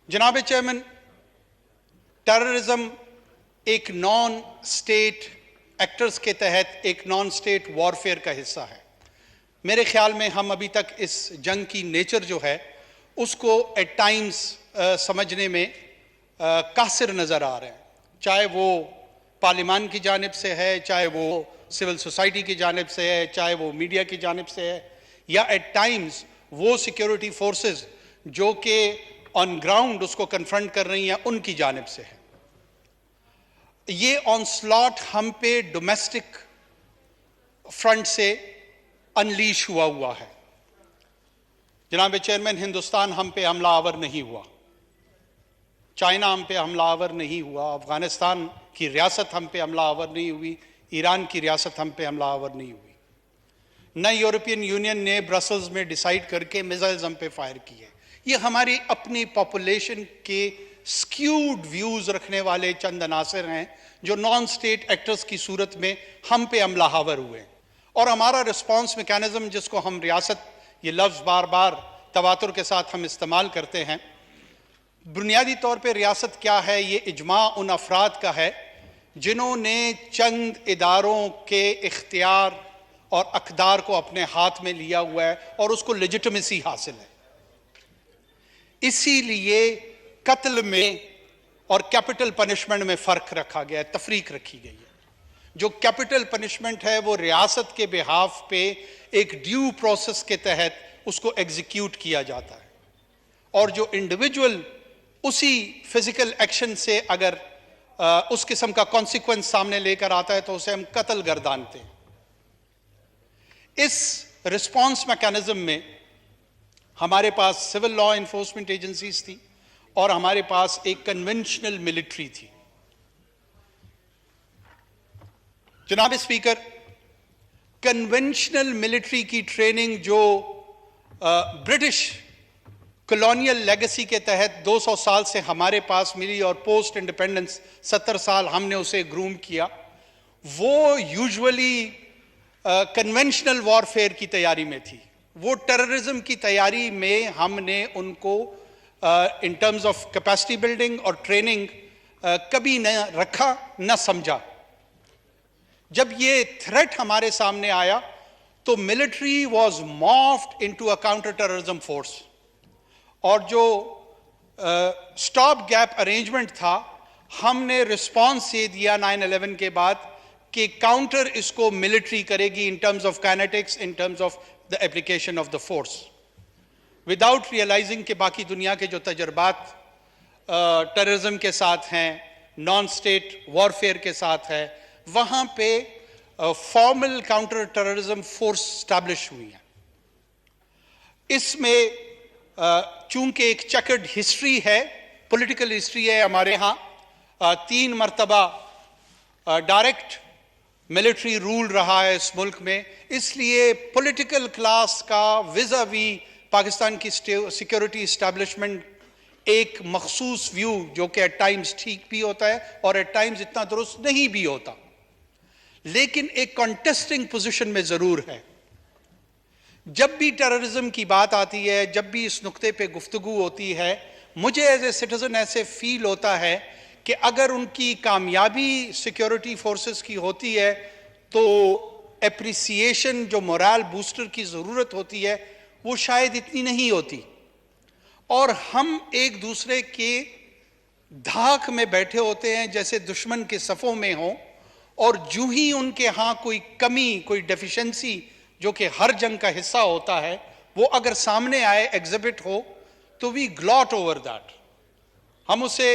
जनाब chairman, terrorism एक non state actors के तहत एक नॉन स्टेट वॉरफेयर का हिस्सा है। मेरे ख्याल में हम अभी तक इस जंग की नेचर जो है उसको एट टाइम्स समझने में कासिर नज़र आ रहे हैं, चाहे वो पार्लियामान की जानिब से है, चाहे वो सिविल सोसाइटी की जानिब से है, चाहे वो मीडिया की जानिब से है, या एट टाइम्स वो सिक्योरिटी फोर्सेस जो कि ऑन ग्राउंड उसको कन्फ्रंट कर रही हैं उनकी जानिब से है। ये ऑनस्लॉट हम पे डोमेस्टिक फ्रंट से अनलीश हुआ है। जनाब चेयरमैन, हिंदुस्तान हम पे हमलावर नहीं हुआ, चाइना हम पे हमलावर नहीं हुआ, अफगानिस्तान की रियासत हम पे हमलावर नहीं हुई, ईरान की रियासत हम पे हमलावर नहीं हुई, न यूरोपियन यूनियन ने ब्रसल्स में डिसाइड करके मिसाइल्स हम पे फायर किए। ये हमारी अपनी पॉपुलेशन के स्क्यूड व्यूज रखने वाले चंद अनासर हैं जो नॉन स्टेट एक्टर्स की सूरत में हम पे हमलावर हुए। और हमारा रिस्पांस मैकेनिज्म, जिसको हम रियासत, ये लफ्ज़ बार बार तवातुर के साथ हम इस्तेमाल करते हैं, बुनियादी तौर पे रियासत क्या है? ये इजमा उन अफराद का है जिन्होंने चंद इदारों के इख्तियार और अक़दार को अपने हाथ में लिया हुआ है और उसको लेजिटिमेसी हासिल है। इसीलिए कत्ल में और कैपिटल पनिशमेंट में फ़र्क रखा गया है, तफरीक रखी गई है। जो कैपिटल पनिशमेंट है वो रियासत के बिहाफ पे एक ड्यू प्रोसेस के तहत उसको एग्जीक्यूट किया जाता है, और जो इंडिविजुअल उसी फिजिकल एक्शन से अगर उस किस्म का कॉन्सिक्वेंस सामने लेकर आता है तो उसे हम कत्ल गर्दानते हैं। इस रिस्पॉन्स मैकेनिज्म में हमारे पास सिविल लॉ इन्फोर्समेंट एजेंसीज थी और हमारे पास एक कन्वेंशनल मिलिट्री थी। जनाब स्पीकर, कन्वेंशनल मिलिट्री की ट्रेनिंग जो ब्रिटिश कॉलोनियल लेगेसी के तहत 200 साल से हमारे पास मिली और पोस्ट इंडिपेंडेंस 70 साल हमने उसे ग्रूम किया, वो यूजुअली कन्वेंशनल वॉरफेयर की तैयारी में थी। वो टेररिज्म की तैयारी में हमने उनको इन टर्म्स ऑफ कैपेसिटी बिल्डिंग और ट्रेनिंग कभी न रखा न समझा। जब ये थ्रेट हमारे सामने आया तो military was morphed into a counter terrorism force, और जो स्टॉप गैप अरेंजमेंट था हमने रिस्पॉन्स ये दिया 9/11 के बाद कि काउंटर इसको मिलिट्री करेगी in terms of kinetics, in terms of the application of the force, without realizing कि बाकी दुनिया के जो तजर्बात टेररिज्म के साथ हैं, नॉन स्टेट वॉरफेयर के साथ है, वहाँ पे formal counter terrorism force establish हुई है। इसमें चूंकि एक चेकर्ड हिस्ट्री है, पॉलिटिकल हिस्ट्री है हमारे यहाँ, 3 मरतबा डायरेक्ट मिलिट्री रूल रहा है इस मुल्क में, इसलिए पॉलिटिकल क्लास का विज़ावी पाकिस्तान की सिक्योरिटी इस्टेब्लिशमेंट एक मखसूस व्यू, जो कि एट टाइम्स ठीक भी होता है और एट टाइम्स इतना दुरुस्त नहीं भी होता, लेकिन एक कॉन्टेस्टिंग पोजीशन में ज़रूर है। जब भी टेररिज्म की बात आती है, जब भी इस नुक्ते पे गुफ्तगू होती है, मुझे एज ए सिटीजन ऐसे फील होता है कि अगर उनकी कामयाबी सिक्योरिटी फोर्सेस की होती है तो एप्रिसिएशन, जो मोरल बूस्टर की ज़रूरत होती है, वो शायद इतनी नहीं होती, और हम एक दूसरे के धाक में बैठे होते हैं जैसे दुश्मन के सफ़ों में हों, और जूं ही उनके यहाँ कोई कमी, कोई डेफिशिएंसी जो कि हर जंग का हिस्सा होता है, वो अगर सामने आए, एग्जिबिट हो, तो वी ग्लॉट ओवर दैट। हम उसे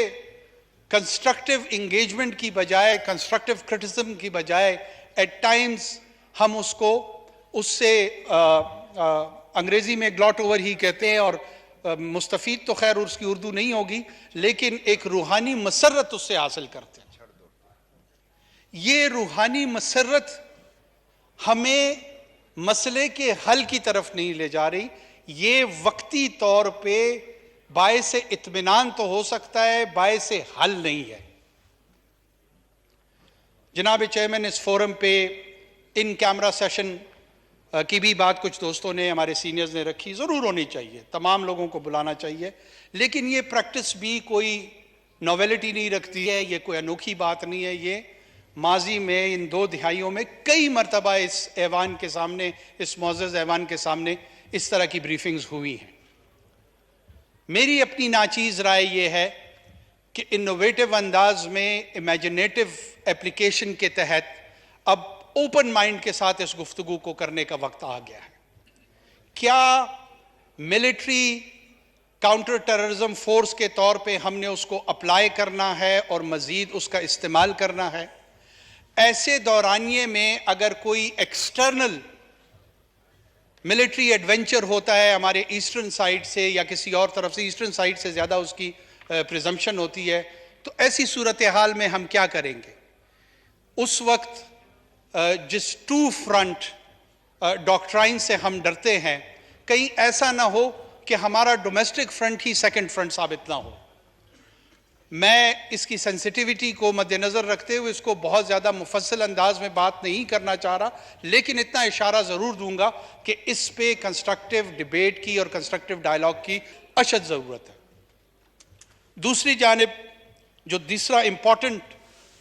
कंस्ट्रक्टिव इंगेजमेंट की बजाय, कंस्ट्रक्टिव क्रिटिसिज्म की बजाय एट टाइम्स हम उसको उससे अंग्रेजी में ग्लॉट ओवर ही कहते हैं, और मुस्तफीद तो खैर उसकी उर्दू नहीं होगी, लेकिन एक रूहानी मसरत उससे हासिल करते हैं। ये रूहानी मसरत हमें मसले के हल की तरफ नहीं ले जा रही, ये वक्ती तौर पे बायसे इत्मीनान तो हो सकता है, बायसे हल नहीं है। जनाब चेयरमैन, इस फोरम पे इन कैमरा सेशन کی بھی بات کچھ دوستوں نے، ہمارے سینئرز نے رکھی، ضرور ہونی چاہیے، تمام لوگوں کو بلانا چاہیے، لیکن یہ پریکٹس بھی کوئی نویلٹی نہیں رکھتی ہے، یہ کوئی انوکھی بات نہیں ہے، یہ ماضی میں ان 2 دہائیوں میں کئی مرتبہ اس ایوان کے سامنے، اس معزز ایوان کے سامنے اس طرح کی بریفنگز ہوئی ہیں۔ میری اپنی ناچیز رائے یہ ہے کہ انوویٹو انداز میں امیجنیٹو اپلیکیشن کے تحت اب اوپن مائنڈ کے ساتھ اس گفتگو کو کرنے کا وقت آ گیا ہے۔ کیا ملٹری کاؤنٹر ٹیررزم فورس کے طور پہ ہم نے اس کو اپلائی کرنا ہے اور مزید اس کا استعمال کرنا ہے؟ ایسے دورانیے میں اگر کوئی ایکسٹرنل ملٹری ایڈونچر ہوتا ہے ہمارے ایسٹرن سائڈ سے یا کسی اور طرف سے، ایسٹرن سائڈ سے زیادہ اس کی پریزمپشن ہوتی ہے، تو ایسی صورتحال میں ہم کیا کریں گے؟ اس وقت جس 2 فرنٹ ڈاکٹرائن سے ہم ڈرتے ہیں، کہیں ایسا نہ ہو کہ ہمارا ڈومیسٹک فرنٹ ہی سیکنڈ فرنٹ ثابت نہ ہو۔ میں اس کی سینسٹیوٹی کو مد نظر رکھتے ہوئے اس کو بہت زیادہ مفصل انداز میں بات نہیں کرنا چاہ رہا، لیکن اتنا اشارہ ضرور دوں گا کہ اس پہ کنسٹرکٹیو ڈیبیٹ کی اور کنسٹرکٹیو ڈائلاگ کی اشد ضرورت ہے۔ دوسری جانب جو دوسرا امپورٹنٹ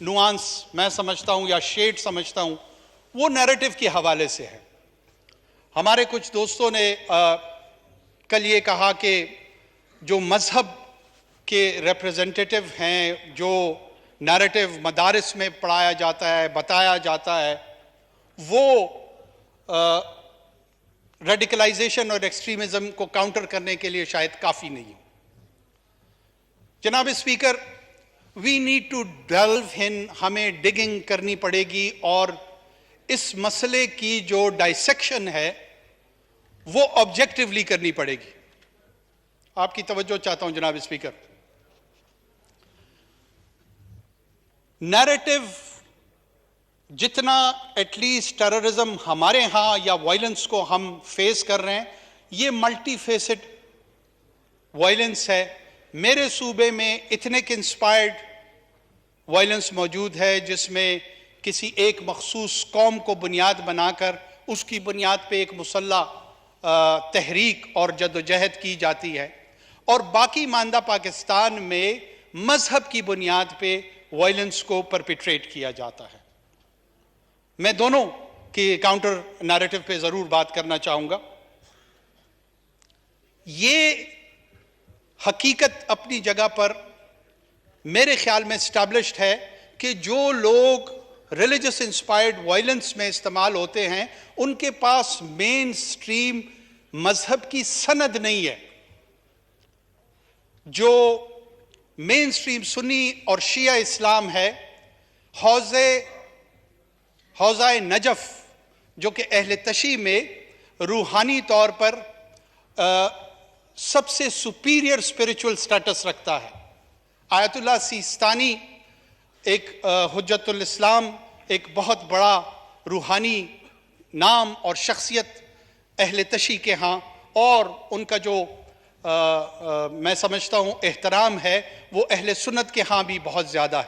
نوانس میں سمجھتا ہوں یا شیڈ سمجھتا ہوں، وہ نیریٹو کے حوالے سے ہے۔ ہمارے کچھ دوستوں نے کل یہ کہا کہ جو مذہب کے ریپریزنٹیٹیو ہیں، جو نیریٹو مدارس میں پڑھایا جاتا ہے، بتایا جاتا ہے، وہ ریڈیکلائزیشن اور ایکسٹریمزم کو کاؤنٹر کرنے کے لیے شاید کافی نہیں ہے۔ جناب speaker, we need to delve in, ہمیں ڈگنگ کرنی پڑے گی اور اس مسئلے کی جو ڈائسیکشن ہے وہ آبجیکٹیولی کرنی پڑے گی۔ آپ کی توجہ چاہتا ہوں جناب اسپیکر۔ نیریٹو جتنا ایٹ لیسٹ ٹیررزم ہمارے ہاں یا وائلنس کو ہم فیس کر رہے ہیں، یہ ملٹی فیسڈ وائلنس ہے۔ میرے صوبے میں ایتھنک انسپائرڈ وائلنس موجود ہے، جس میں کسی ایک مخصوص قوم کو بنیاد بنا کر اس کی بنیاد پہ ایک مسلح تحریک اور جدوجہد کی جاتی ہے، اور باقی ماندہ پاکستان میں مذہب کی بنیاد پہ وائلنس کو پرپیٹریٹ کیا جاتا ہے۔ میں دونوں کی کاؤنٹر نیریٹو پہ ضرور بات کرنا چاہوں گا۔ یہ حقیقت اپنی جگہ پر میرے خیال میں اسٹیبلشڈ ہے کہ جو لوگ ریلیجس انسپائرڈ وائلنس میں استعمال ہوتے ہیں، ان کے پاس مین سٹریم مذہب کی سند نہیں ہے۔ جو مین سٹریم سنی اور شیعہ اسلام ہے، حوزہ نجف جو کہ اہل تشیع میں روحانی طور پر سب سے سپیریئر اسپریچول سٹیٹس رکھتا ہے۔ آیت اللہ سیستانی ایک حجت الاسلام، ایک بہت بڑا روحانی نام اور شخصیت اہل تشیع کے ہاں، اور ان کا جو میں سمجھتا ہوں احترام ہے وہ اہل سنت کے ہاں بھی بہت زیادہ ہے۔